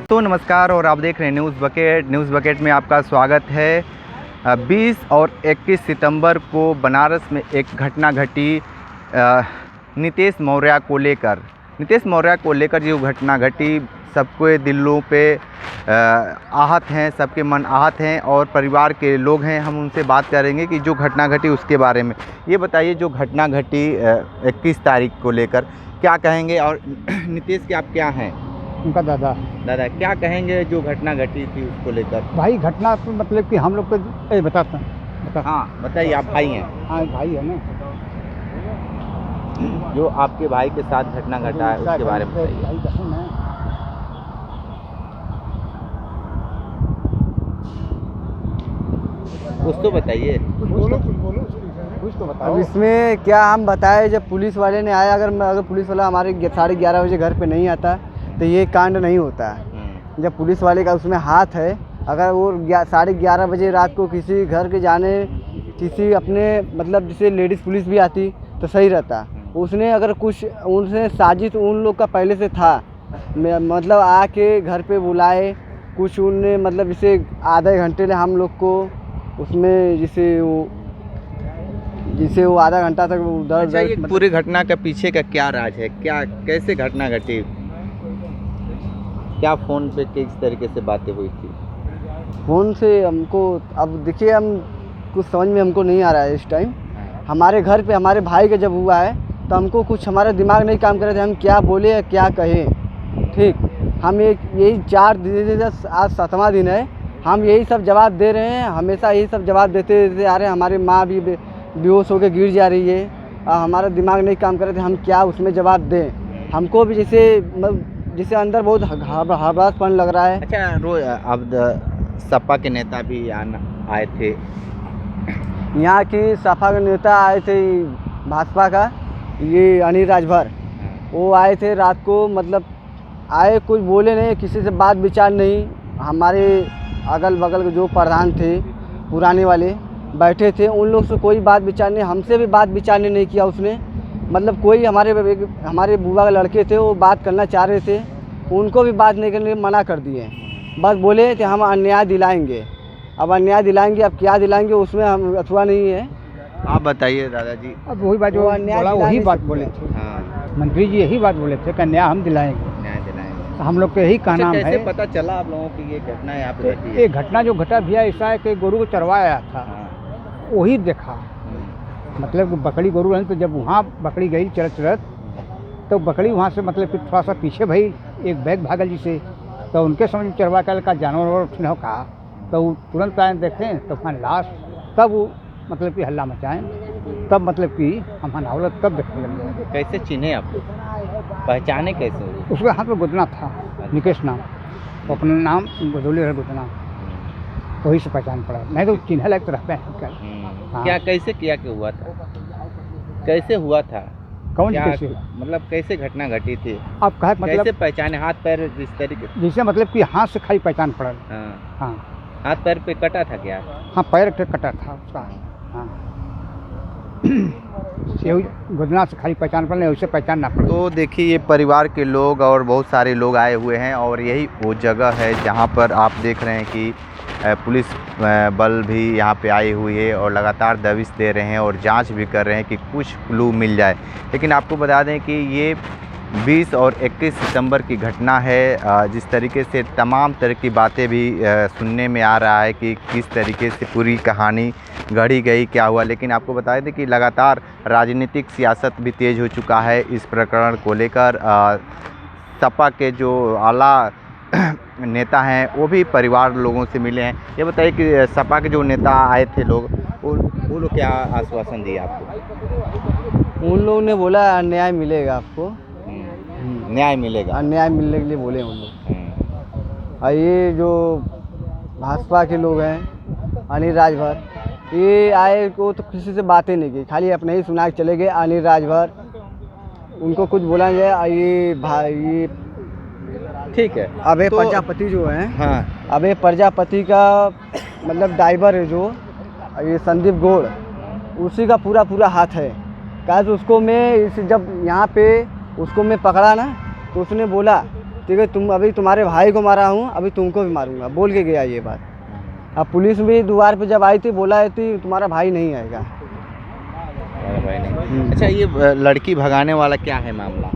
दोस्तों नमस्कार और आप देख रहे हैं न्यूज़ बकेट में आपका स्वागत है। 20 और 21 सितंबर को बनारस में एक घटना घटी नीतीश मौर्य को लेकर जो घटना घटी सबके दिलों पे आहत हैं, सबके मन आहत हैं और परिवार के लोग हैं। हम उनसे बात करेंगे कि जो घटना घटी उसके बारे में। ये बताइए, जो घटना घटी 21 तारीख को लेकर क्या कहेंगे? और नीतीश के आप क्या हैं? उनका दादा क्या कहेंगे जो घटना घटी थी उसको लेकर? भाई घटना तो मतलब कि हम लोग तो बता। हाँ बताइए, आप भाई हैं? हाँ भाई है ना। जो आपके भाई के साथ घटना घटा है उसके बारे में बताइए। कुछ तो बताइए। कुछ तो बताओ। अब इसमें क्या हम बताएं? जब पुलिस वाले ने आया, अगर पुलिस वाला हमारे 11:30 बजे घर पे नहीं आता तो ये कांड नहीं होता है। जब पुलिस वाले का उसमें हाथ है, अगर वो 11:30 बजे रात को किसी घर के जाने, किसी अपने मतलब जैसे लेडीज़ पुलिस भी आती तो सही रहता। उसने अगर कुछ उनसे साजिश उन लोग का पहले से था, मतलब आके घर पे बुलाए कुछ उनने, मतलब जैसे आधे घंटे ने हम लोग को उसमें जिसे वो आधा घंटा तक उधर पूरी घटना के पीछे का क्या राज है? क्या कैसे घटना घटी? क्या फ़ोन पे किस तरीके से बातें हुई थी? फ़ोन से हमको अब देखिए, हम कुछ समझ में हमको नहीं आ रहा है इस टाइम। हमारे घर पे हमारे भाई का जब हुआ है तो हमको कुछ, हमारा दिमाग नहीं काम कर रहे थे हम क्या बोले या क्या कहें। ठीक, हम यही 4 दिन, आज 7वां दिन है, हम यही सब जवाब दे रहे हैं, हमेशा यही सब जवाब देते आ रहे हैं। हमारी माँ भी बेहोश होकर गिर जा रही है, हमारा दिमाग नहीं काम कर रहे थे हम क्या उसमें जवाब दें। हमको भी जैसे अंदर बहुत हड़बड़ाहटपन लग रहा है। अच्छा, अब सपा के नेता भी आए थे, यहाँ की सपा के नेता आए थे, भाजपा का ये अनिल राजभर, वो आए थे रात को। मतलब आए, कुछ बोले नहीं, किसी से बात विचार नहीं। हमारे अगल बगल के जो प्रधान थे पुराने वाले बैठे थे, उन लोग से कोई बात विचार नहीं, हमसे भी बात विचार नहीं किया उसने। मतलब कोई हमारे बुआ के लड़के थे, वो बात करना चाह रहे थे, उनको भी बात नहीं करने मना कर दिए। बस बोले थे हम अन्याय दिलाएंगे। अब अन्याय दिलाएंगे, अब क्या दिलाएंगे उसमें हम अथवा नहीं है। आप बताइए दादाजी। अब वही बात वही बात बोले थे। हाँ, मंत्री जी यही बात बोले थे कि न्याय हम दिलाएंगे। न्याय दिलाएंगे। हम लोग को यही कहना है। कैसे पता चला आप लोगों की ये घटना यहाँ पे घटी है? ये घटना जो घटा भैया ऐसा है कि गोरू को चरवाया था, वही देखा। मतलब कि बकरी गोरू है, तो जब वहाँ बकरी गई चरत तो बकरी वहाँ से मतलब कि थोड़ा सा पीछे भाई एक बैग भागल जी से, तो उनके समझ में चरवा का जानवर उठने कहा, तो वो तुरंत आए देखें तो वहाँ लाश, तब वो मतलब कि हल्ला मचाएं, तब मतलब कि हम हनावलत तब देखने लगे। कैसे चिन्हे आपको, पहचाने कैसे? उसके हाथ में गुदना था, निकेश नाम, अपना नाम बदौली है गुदना, वही से पहचान पड़ा, नहीं तो चिन्ह लग तो रहते हैं। क्या कैसे किया कि हुआ था? कैसे हुआ था? कौन कैसे? मतलब कैसे घटना घटी थी? आप कहा मतलब कैसे पहचाने? हाथ पैर जिस तरीके जैसे मतलब कि हाथ से खाली पहचान पड़ा। हाँ, हाथ पैर पे कटा था क्या? हाँ पैर पे कटा था उसका। हाँ गुदना से खाली पहचान पड़े, उससे पहचान ना पड़े। तो देखिए, ये परिवार के लोग और बहुत सारे लोग आए हुए हैं और यही वो जगह है जहाँ पर आप देख रहे हैं कि पुलिस बल भी यहाँ पे आई हुई है और लगातार दबिश दे रहे हैं और जांच भी कर रहे हैं कि कुछ क्लू मिल जाए। लेकिन आपको बता दें कि ये 20 और 21 सितंबर की घटना है। जिस तरीके से तमाम तरह की बातें भी सुनने में आ रहा है कि किस तरीके से पूरी कहानी गढ़ी गई, क्या हुआ। लेकिन आपको बता दें कि लगातार राजनीतिक सियासत भी तेज़ हो चुका है इस प्रकरण को लेकर। सपा के जो आला नेता हैं वो भी परिवार लोगों से मिले हैं। ये बताइए कि सपा के जो नेता आए थे लोग, वो लोग क्या आश्वासन दिए आपको? उन लोगों ने बोला अन्याय मिलेगा आपको, न्याय मिलेगा, अन्याय मिलने के लिए बोले उन लोग। और ये जो भाजपा के लोग हैं अनिल राजभर, ये आए को तो किसी से बातें नहीं की, खाली अपने ही सुना के चले गए। अनिल राजभर, उनको कुछ बोला जाए, ये भाई ठीक है। अभय प्रजापति जो हैं, हाँ, अभय प्रजापति का मतलब ड्राइवर है जो ये संदीप गौड़, उसी का पूरा हाथ है। क्या उसको मैं जब यहाँ पे उसको मैं पकड़ा ना, तो उसने बोला ठीक है, तुम अभी तुम्हारे भाई को मारा हूँ, अभी तुमको भी मारूंगा, बोल के गया ये बात। अब पुलिस भी द्वार पे जब आई थी बोला थी तुम्हारा भाई नहीं आएगा। हमारा भाई नहीं। अच्छा, ये लड़की भगाने वाला क्या है मामला?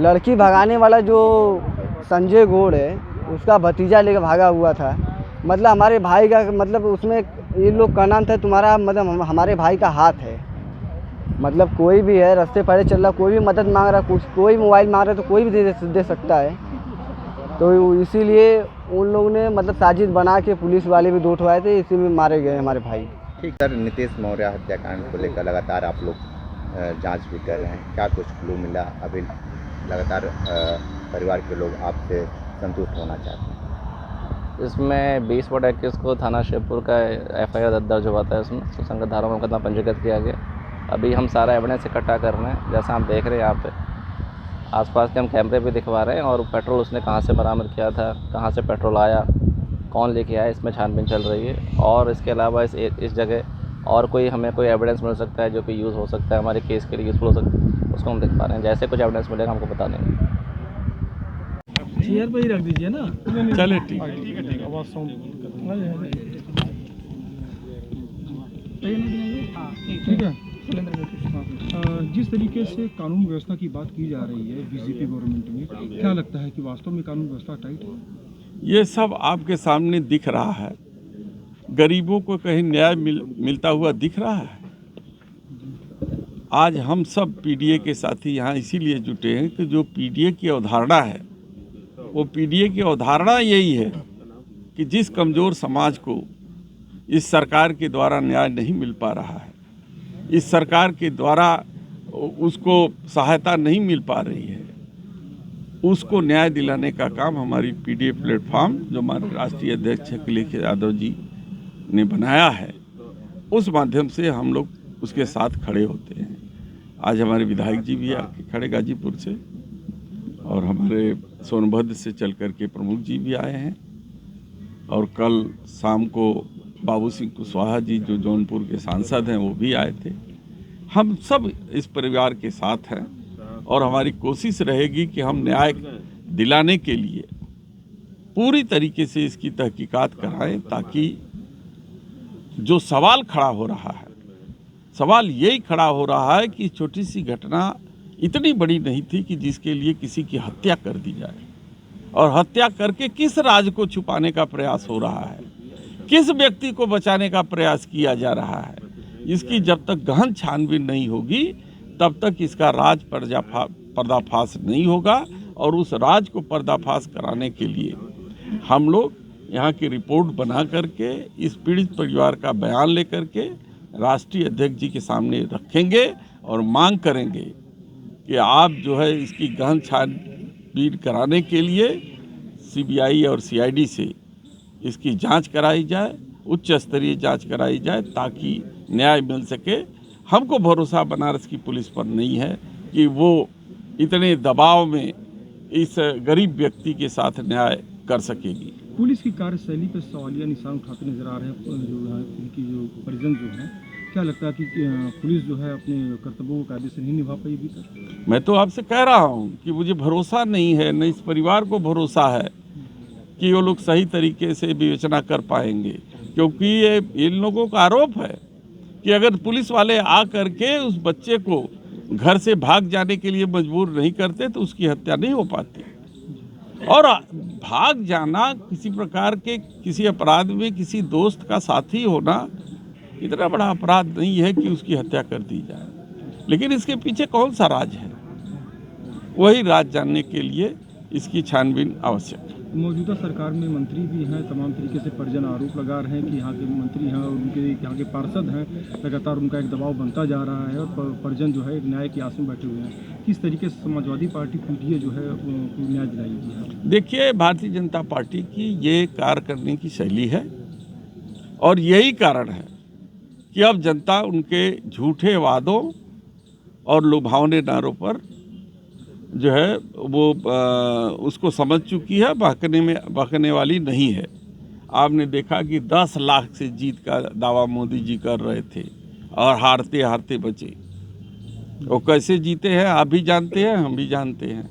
लड़की भगाने वाला जो संजय गौड़ है उसका भतीजा लेकर भागा हुआ था। मतलब हमारे भाई का मतलब उसमें ये लोग का नाम था तुम्हारा मतलब हमारे भाई का हाथ है। मतलब कोई भी है रास्ते पर चल रहा, कोई भी मदद मांग रहा, कुछ कोई मोबाइल मांग रहा तो कोई भी दे सकता है। तो इसीलिए उन लोगों ने मतलब साजिश बना के पुलिस वाले भी 2 ठो थे, इसी में मारे गए हमारे भाई। ठीक सर, नीतीश मौर्य हत्याकांड को लेकर लगातार आप लोग जांच भी कर रहे हैं, क्या कुछ क्लू मिला? अभी लगातार परिवार के लोग आपसे संतुष्ट होना चाहते हैं। इसमें 20/21 को थाना शिवपुर का FIR दर्ज हुआ था। इसमें सुसंगत धाराओं में मुकदमा पंजीकृत किया गया। अभी हम सारा एविडेंस इकट्ठा कर रहे हैं। जैसा आप देख रहे हैं यहाँ पे आसपास के हम कैमरे भी दिखवा रहे हैं, और पेट्रोल उसने कहाँ से बरामद किया था, कहाँ से पेट्रोल आया, कौन लेके आया, इसमें छानबीन चल रही है। और इसके अलावा इस जगह और कोई हमें कोई एविडेंस मिल सकता है जो कि यूज़ हो सकता है, हमारे केस के लिए यूज़फुल हो सकता है, उसको हम दिखा रहे हैं। जैसे कुछ एविडेंस मिलेगा हमको बता देंगे। चेयर पे ही रख दीजिए ना। चले ठीक है। आवाज़ साउंड ठीक है। जिस तरीके से कानून व्यवस्था की बात की जा रही है बीजेपी गवर्नमेंट में, क्या लगता है कि वास्तव में कानून व्यवस्था टाइट है? ये सब आपके सामने दिख रहा है। गरीबों को कहीं न्याय मिलता हुआ दिख रहा है। आज हम सब PDA के साथी यहाँ इसीलिए जुटे हैं कि जो PDA की अवधारणा है वो PDA की अवधारणा यही है कि जिस कमज़ोर समाज को इस सरकार के द्वारा न्याय नहीं मिल पा रहा है, इस सरकार के द्वारा उसको सहायता नहीं मिल पा रही है, उसको न्याय दिलाने का काम हमारी PDA प्लेटफॉर्म जो हमारे राष्ट्रीय अध्यक्ष अखिलेश यादव जी ने बनाया है, उस माध्यम से हम लोग उसके साथ खड़े होते हैं। आज हमारे विधायक जी भी आके खड़े गाजीपुर से, और हमारे सोनभद्र से चल कर के प्रमुख जी भी आए हैं, और कल शाम को बाबू सिंह कुशवाहा जी जो जौनपुर के सांसद हैं वो भी आए थे। हम सब इस परिवार के साथ हैं, और हमारी कोशिश रहेगी कि हम न्याय दिलाने के लिए पूरी तरीके से इसकी तहकीकात कराएं, ताकि जो सवाल खड़ा हो रहा है, सवाल यही खड़ा हो रहा है कि छोटी सी घटना इतनी बड़ी नहीं थी कि जिसके लिए किसी की हत्या कर दी जाए, और हत्या करके किस राज को छुपाने का प्रयास हो रहा है, किस व्यक्ति को बचाने का प्रयास किया जा रहा है। इसकी जब तक गहन छानबीन नहीं होगी तब तक इसका राज पर्दाफाश नहीं होगा, और उस राज को पर्दाफाश कराने के लिए हम लोग यहाँ की रिपोर्ट बना करके इस पीड़ित परिवार का बयान लेकर के राष्ट्रीय अध्यक्ष जी के सामने रखेंगे, और मांग करेंगे कि आप जो है इसकी गहन छानबीन कराने के लिए CBI और CID से इसकी जांच कराई जाए, उच्च स्तरीय जांच कराई जाए, ताकि न्याय मिल सके। हमको भरोसा बनारस की पुलिस पर नहीं है कि वो इतने दबाव में इस गरीब व्यक्ति के साथ न्याय कर सकेगी। पुलिस की कार्यशैली पर सवालिया निशान उठाते नजर आ रहे हैं जो उनकी जो परिजन जो हैं। क्या लगता है कि पुलिस जो है अपने कर्तव्यों को कायदे से नहीं निभा पाई अभी तक? मैं तो आपसे कह रहा हूँ कि मुझे भरोसा नहीं है, न इस परिवार को भरोसा है कि वो लोग सही तरीके से विवेचना कर पाएंगे, क्योंकि ये इन लोगों का आरोप है कि अगर पुलिस वाले आ करके उस बच्चे को घर से भाग जाने के लिए मजबूर नहीं करते तो उसकी हत्या नहीं हो पाती। और भाग जाना किसी प्रकार के किसी अपराध में किसी दोस्त का साथी होना इतना बड़ा अपराध नहीं है कि उसकी हत्या कर दी जाए, लेकिन इसके पीछे कौन सा राज है, वही राज जानने के लिए इसकी छानबीन आवश्यक है। मौजूदा सरकार में मंत्री भी हैं, तमाम तरीके से परिजन आरोप लगा रहे हैं कि यहाँ के मंत्री हैं और उनके यहाँ के पार्षद हैं, लगातार उनका एक दबाव बनता जा रहा है, और परिजन जो है एक न्याय की आस में बैठे हुए हैं। किस तरीके से समाजवादी पार्टी PDA जो है न्याय दिलाएगी? देखिए, भारतीय जनता पार्टी की ये कार्य करने की शैली है, और यही कारण है कि अब जनता उनके झूठे वादों और लुभावने नारों पर जो है वो उसको समझ चुकी है, बहकने वाली नहीं है। आपने देखा कि 10 लाख से जीत का दावा मोदी जी कर रहे थे, और हारते हारते बचे। वो कैसे जीते हैं आप भी जानते हैं, हम भी जानते हैं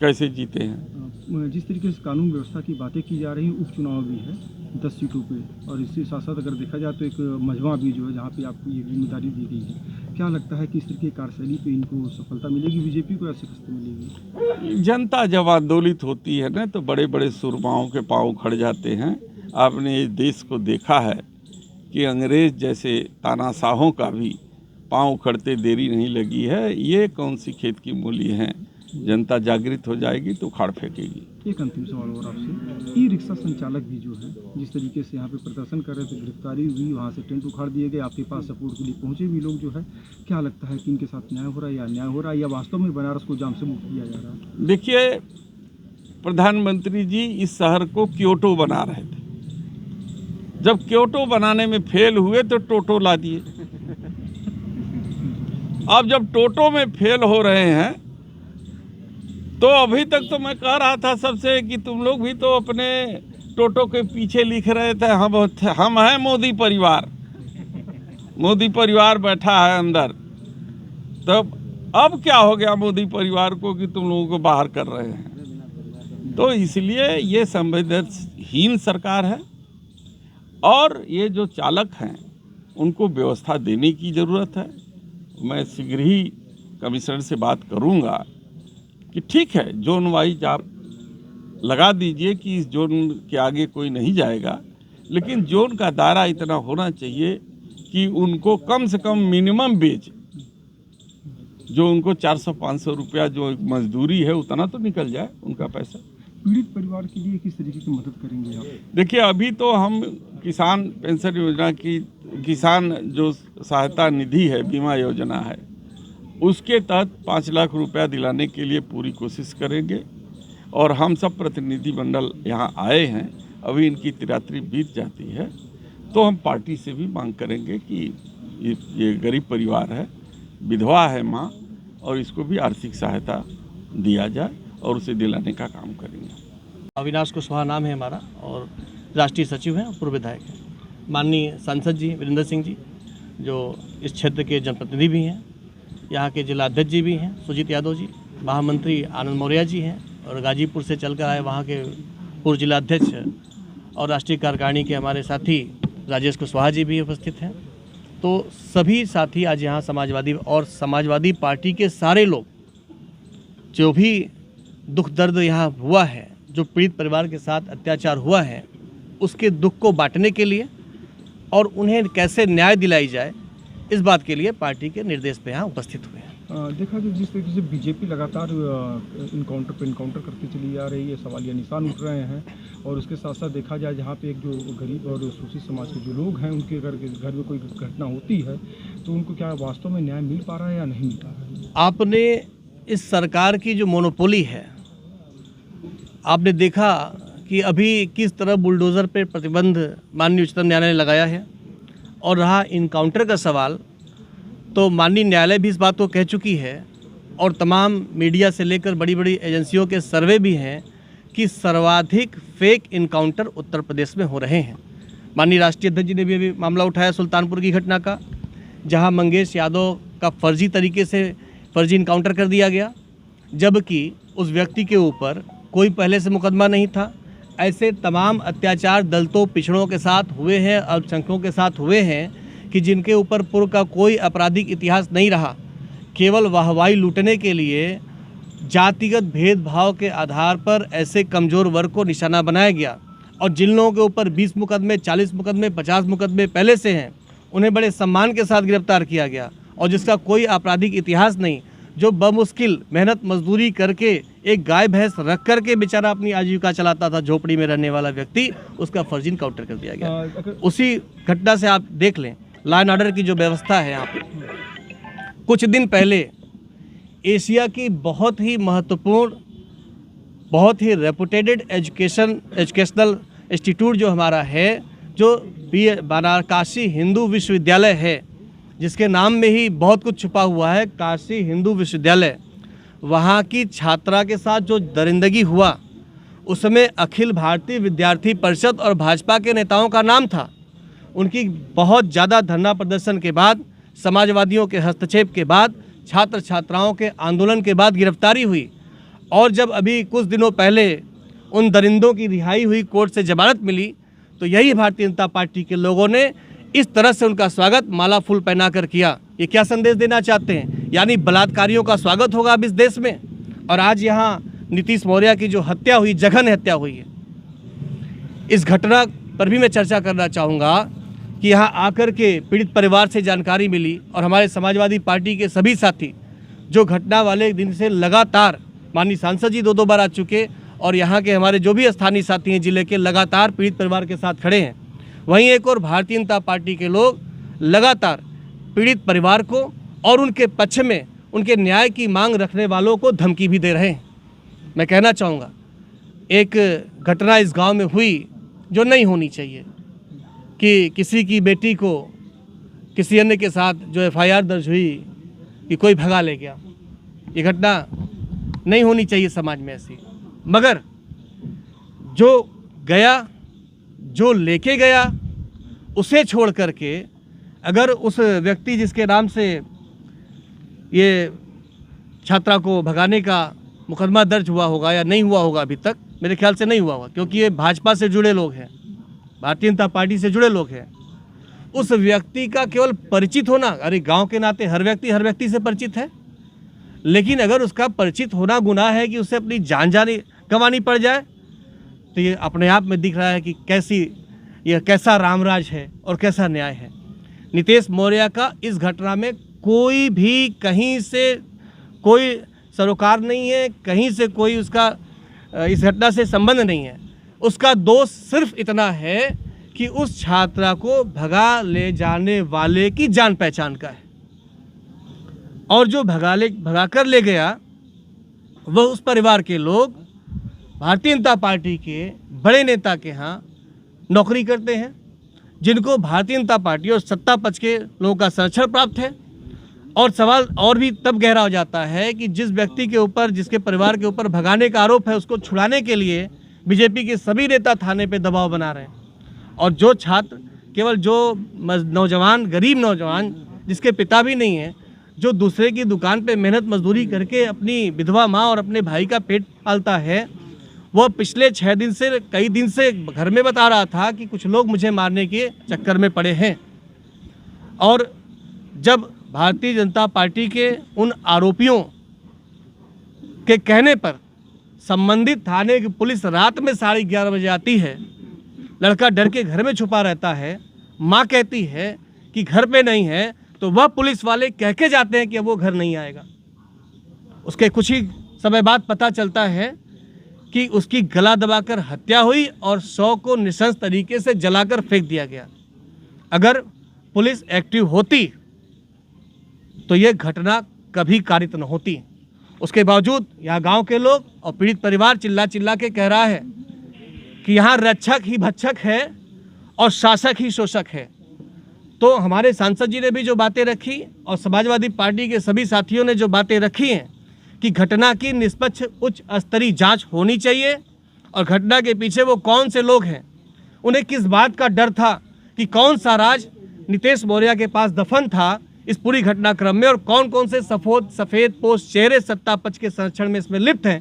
कैसे जीते हैं। जिस तरीके से कानून व्यवस्था की बातें की जा रही हैं, उपचुनाव भी है 10 सीटों पे, और इसके साथ साथ अगर देखा जाए तो एक मजमा भी जो है जहाँ पे आपको ये जिम्मेदारी दी गई है, क्या लगता है कि इस तरीके की कार्यशैली पे इनको सफलता मिलेगी बीजेपी को या शिकस्त मिलेगी? जनता जब आंदोलित होती है ना तो बड़े बड़े सुरमाओं के पांव उखड़ जाते हैं। आपने इस देश को देखा है कि अंग्रेज जैसे तानाशाहों का भी पांव उखड़ते देरी नहीं लगी है। ये कौन सी खेत की मूली है, जनता जागृत हो जाएगी तो उखाड़ फेंकेगी। एक अंतिम सवाल और आपसे, ई रिक्शा संचालक भी जो है जिस तरीके से यहाँ पे प्रदर्शन कर रहे थे, गिरफ्तारी हुई, वहाँ से टेंट उखाड़ दिए गए, आपके पास सपोर्ट के लिए पहुँचे भी लोग जो है, क्या लगता है कि इनके साथ न्याय हो रहा है या अन्याय हो रहा है, या वास्तव में बनारस को जाम से मुक्त किया जा रहा है? देखिए, प्रधानमंत्री जी इस शहर को क्योटो बना रहे थे। जब क्योटो बनाने में फेल हुए तो टोटो ला दिए। अब जब टोटो में फेल हो रहे हैं तो अभी तक तो मैं कह रहा था सबसे कि तुम लोग भी तो अपने टोटो के पीछे लिख रहे थे हम हैं मोदी परिवार, मोदी परिवार बैठा है अंदर। तो अब क्या हो गया मोदी परिवार को कि तुम लोगों को बाहर कर रहे हैं? तो इसलिए ये संवेदनहीन सरकार है और ये जो चालक हैं उनको व्यवस्था देने की ज़रूरत है। मैं शीघ्र ही कमिश्नर से बात करूंगा कि ठीक है, जोन वाइज आप लगा दीजिए कि इस जोन के आगे कोई नहीं जाएगा, लेकिन जोन का दायरा इतना होना चाहिए कि उनको कम से कम मिनिमम वेज जो उनको 400-500 रुपया जो मजदूरी है उतना तो निकल जाए उनका पैसा। पीड़ित परिवार के लिए किस तरीके की मदद करेंगे आप? देखिए, अभी तो हम किसान पेंशन योजना की, किसान जो सहायता निधि है, बीमा योजना है, उसके तहत 5 लाख रुपया दिलाने के लिए पूरी कोशिश करेंगे। और हम सब प्रतिनिधि मंडल यहाँ आए हैं, अभी इनकी तिरातरी बीत जाती है तो हम पार्टी से भी मांग करेंगे कि ये गरीब परिवार है, विधवा है माँ, और इसको भी आर्थिक सहायता दिया जाए और उसे दिलाने का काम करेंगे। अविनाश कुशवाहा नाम है हमारा और राष्ट्रीय सचिव हैं और पूर्व विधायक हैं। माननीय सांसद जी वीरेंद्र सिंह जी जो इस क्षेत्र के जनप्रतिनिधि भी हैं, यहाँ के जिला अध्यक्ष जी भी हैं सुजीत यादव जी, महामंत्री आनंद मौर्य जी हैं, और गाजीपुर से चलकर आए वहाँ के पूर्व जिला अध्यक्ष और राष्ट्रीय कार्यकारिणी के हमारे साथी राजेश कुशवाहा जी भी उपस्थित हैं। तो सभी साथी आज यहाँ समाजवादी पार्टी के सारे लोग, जो भी दुख दर्द यहाँ हुआ है, जो पीड़ित परिवार के साथ अत्याचार हुआ है, उसके दुख को बांटने के लिए और उन्हें कैसे न्याय दिलाई जाए, इस बात के लिए पार्टी के निर्देश पे यहाँ उपस्थित हुए हैं। देखा कि जिस तरीके से बीजेपी लगातार इनकाउंटर पे इनकाउंटर करती चली जा रही है, सवालिया निशान उठ रहे हैं, और उसके साथ साथ देखा जाए जहाँ पे एक जो गरीब और शोषित समाज के जो लोग हैं उनके घर में कोई घटना होती है तो उनको क्या वास्तव में न्याय मिल पा रहा है या नहीं मिल पा रहा है? आपने इस सरकार की जो मोनोपोली है, आपने देखा कि अभी किस तरह बुलडोज़र पे प्रतिबंध माननीय उच्चतम न्यायालय ने लगाया है। और रहा इनकाउंटर का सवाल, तो माननीय न्यायालय भी इस बात को कह चुकी है और तमाम मीडिया से लेकर बड़ी बड़ी एजेंसियों के सर्वे भी हैं कि सर्वाधिक फेक इनकाउंटर उत्तर प्रदेश में हो रहे हैं। माननीय राष्ट्रीय अध्यक्ष जी ने भी अभी मामला उठाया सुल्तानपुर की घटना का, जहां मंगेश यादव का फर्जी तरीके से फर्जी इनकाउंटर कर दिया गया, जबकि उस व्यक्ति के ऊपर कोई पहले से मुकदमा नहीं था। ऐसे तमाम अत्याचार दलितों पिछड़ों के साथ हुए हैं, अल्पसंख्यकों के साथ हुए हैं कि जिनके ऊपर पूर्व का कोई आपराधिक इतिहास नहीं रहा। केवल वाहवाही लूटने के लिए जातिगत भेदभाव के आधार पर ऐसे कमज़ोर वर्ग को निशाना बनाया गया, और जिन लोगों के ऊपर 20 मुकदमे, 40 मुकदमे, 50 मुकदमे पहले से हैं, उन्हें बड़े सम्मान के साथ गिरफ्तार किया गया, और जिसका कोई आपराधिक इतिहास नहीं, जो बमुश्किल मेहनत मजदूरी करके एक गाय भैंस रख करके बेचारा अपनी आजीविका चलाता था, झोपड़ी में रहने वाला व्यक्ति, उसका फर्जी इनकाउंटर कर दिया गया। उसी घटना से आप देख लें लॉ एंड ऑर्डर की जो व्यवस्था है यहाँ पे। कुछ दिन पहले एशिया की बहुत ही महत्वपूर्ण, बहुत ही रेपुटेटेड एजुकेशनल इंस्टीट्यूट जो हमारा है, जो बनारस हिंदू विश्वविद्यालय है, जिसके नाम में ही बहुत कुछ छुपा हुआ है, काशी हिंदू विश्वविद्यालय, वहाँ की छात्रा के साथ जो दरिंदगी हुआ, उसमें अखिल भारतीय विद्यार्थी परिषद और भाजपा के नेताओं का नाम था। उनकी बहुत ज़्यादा धरना प्रदर्शन के बाद, समाजवादियों के हस्तक्षेप के बाद, छात्र छात्राओं के आंदोलन के बाद गिरफ्तारी हुई। और जब अभी कुछ दिनों पहले उन दरिंदों की रिहाई हुई, कोर्ट से जमानत मिली, तो यही भारतीय जनता पार्टी के लोगों ने इस तरह से उनका स्वागत माला फूल पहना कर किया। ये क्या संदेश देना चाहते हैं? यानी बलात्कारियों का स्वागत होगा अब इस देश में। और आज यहाँ नीतीश मौर्य की जो हत्या हुई, जघन्य हत्या हुई है, इस घटना पर भी मैं चर्चा करना चाहूँगा कि यहाँ आकर के पीड़ित परिवार से जानकारी मिली और हमारे समाजवादी पार्टी के सभी साथी जो घटना वाले दिन से लगातार, माननीय सांसद जी 2-2 बार आ चुके और यहाँ के हमारे जो भी स्थानीय साथी हैं जिले के, लगातार पीड़ित परिवार के साथ खड़े हैं। वहीं एक और भारतीय जनता पार्टी के लोग लगातार पीड़ित परिवार को और उनके पक्ष में उनके न्याय की मांग रखने वालों को धमकी भी दे रहे हैं। मैं कहना चाहूँगा, एक घटना इस गांव में हुई जो नहीं होनी चाहिए कि किसी की बेटी को किसी अन्य के साथ जो FIR दर्ज हुई कि कोई भगा ले गया। ये घटना नहीं होनी चाहिए समाज में ऐसी। मगर जो गया, जो लेके गया, उसे छोड़ करके अगर उस व्यक्ति जिसके नाम से ये छात्रा को भगाने का मुकदमा दर्ज हुआ होगा या नहीं हुआ होगा, अभी तक मेरे ख्याल से नहीं हुआ होगा, क्योंकि ये भाजपा से जुड़े लोग हैं, भारतीय जनता पार्टी से जुड़े लोग हैं। उस व्यक्ति का केवल परिचित होना, अरे गांव के नाते हर व्यक्ति से परिचित है, लेकिन अगर उसका परिचित होना गुनाह है कि उसे अपनी जान गंवानी पड़ जाए, तो ये अपने आप में दिख रहा है कि कैसा रामराज है और कैसा न्याय है। नीतीश मौर्य का इस घटना में कोई भी कहीं से कोई सरोकार नहीं है, कहीं से कोई उसका इस घटना से संबंध नहीं है। उसका दोष सिर्फ इतना है कि उस छात्रा को भगा ले जाने वाले की जान पहचान का है, और जो भगा कर ले गया वह उस परिवार के लोग भारतीय जनता पार्टी के बड़े नेता के यहाँ नौकरी करते हैं, जिनको भारतीय जनता पार्टी और सत्ता पक्ष के लोगों का संरक्षण प्राप्त है। और सवाल और भी तब गहरा हो जाता है कि जिस व्यक्ति के ऊपर, जिसके परिवार के ऊपर भगाने का आरोप है, उसको छुड़ाने के लिए बीजेपी के सभी नेता थाने पे दबाव बना रहे हैं। और जो छात्र, केवल जो नौजवान, गरीब नौजवान जिसके पिता भी नहीं है, जो दूसरे की दुकान पे मेहनत मजदूरी करके अपनी विधवा माँ और अपने भाई का पेट पालता है, वह पिछले 6 दिन से, कई दिन से घर में बता रहा था कि कुछ लोग मुझे मारने के चक्कर में पड़े हैं। और जब भारतीय जनता पार्टी के उन आरोपियों के कहने पर संबंधित थाने की पुलिस रात में 11:30 बजे आती है, लड़का डर के घर में छुपा रहता है, माँ कहती है कि घर पे नहीं है, तो वह पुलिस वाले कह के जाते हैं कि अब वो घर नहीं आएगा। उसके कुछ ही समय बाद पता चलता है कि उसकी गला दबाकर हत्या हुई और 100 को नृशंस तरीके से जलाकर फेंक दिया गया। अगर पुलिस एक्टिव होती तो ये घटना कभी कारित न होती। उसके बावजूद यहाँ गांव के लोग और पीड़ित परिवार चिल्ला चिल्ला के कह रहा है कि यहाँ रक्षक ही भक्षक है और शासक ही शोषक है। तो हमारे सांसद जी ने भी जो बातें रखी और समाजवादी पार्टी के सभी साथियों ने जो बातें रखी हैं कि घटना की निष्पक्ष उच्च स्तरीय जांच होनी चाहिए, और घटना के पीछे वो कौन से लोग हैं, उन्हें किस बात का डर था कि कौन सा राज नीतीश मौर्य के पास दफन था इस पूरी घटनाक्रम में, और कौन कौन से सफ़ेद पोस्ट चेहरे सत्ता पक्ष के संरक्षण में इसमें लिप्त हैं,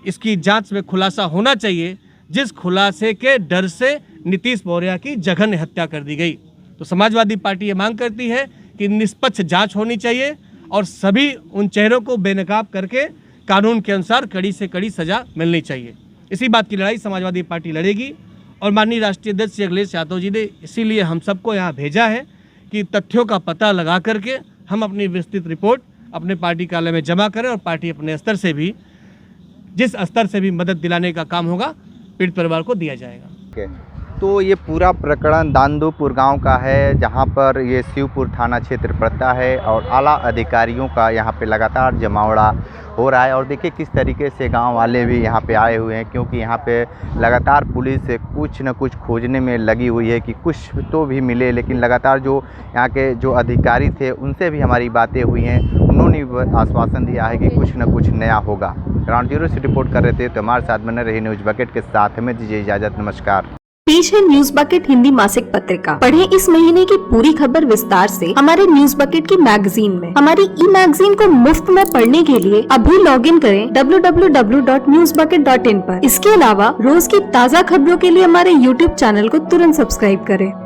इसकी जांच में खुलासा होना चाहिए, जिस खुलासे के डर से नीतीश मौर्य की जघन्य हत्या कर दी गई। तो समाजवादी पार्टी ये मांग करती है कि निष्पक्ष जांच होनी चाहिए और सभी उन चेहरों को बेनकाब करके कानून के अनुसार कड़ी से कड़ी सजा मिलनी चाहिए। इसी बात की लड़ाई समाजवादी पार्टी लड़ेगी, और माननीय राष्ट्रीय अध्यक्ष श्री अखिलेश यादव जी ने इसीलिए हम सबको यहाँ भेजा है कि तथ्यों का पता लगा करके हम अपनी विस्तृत रिपोर्ट अपने पार्टी कार्यालय में जमा करें, और पार्टी अपने स्तर से भी, जिस स्तर से भी मदद दिलाने का काम होगा, पीड़ित परिवार को दिया जाएगा। तो ये पूरा प्रकरण दांदूपुर गांव का है, जहां पर ये शिवपुर थाना क्षेत्र पड़ता है, और आला अधिकारियों का यहां पे लगातार जमावड़ा हो रहा है। और देखिए किस तरीके से गांव वाले भी यहां पे आए हुए हैं, क्योंकि यहां पे लगातार पुलिस कुछ न कुछ खोजने में लगी हुई है कि कुछ तो भी मिले। लेकिन लगातार जो यहाँ के जो अधिकारी थे उनसे भी हमारी बातें हुई हैं, उन्होंने आश्वासन दिया है कि कुछ न कुछ नया होगा। ग्राउंड जीरो से रिपोर्ट कर रहे थे, तो हमारे साथ बने रही न्यूज़ बकेट के साथ। हमें दीजिए इजाज़त, नमस्कार। पेश है न्यूज बकेट हिंदी मासिक पत्रिका। पढ़ें इस महीने की पूरी खबर विस्तार से हमारे न्यूज बकेट की मैगजीन में। हमारी ई मैगजीन को मुफ्त में पढ़ने के लिए अभी लॉगिन करें www.newsbucket.in पर। इसके अलावा रोज की ताज़ा खबरों के लिए हमारे YouTube चैनल को तुरंत सब्सक्राइब करें।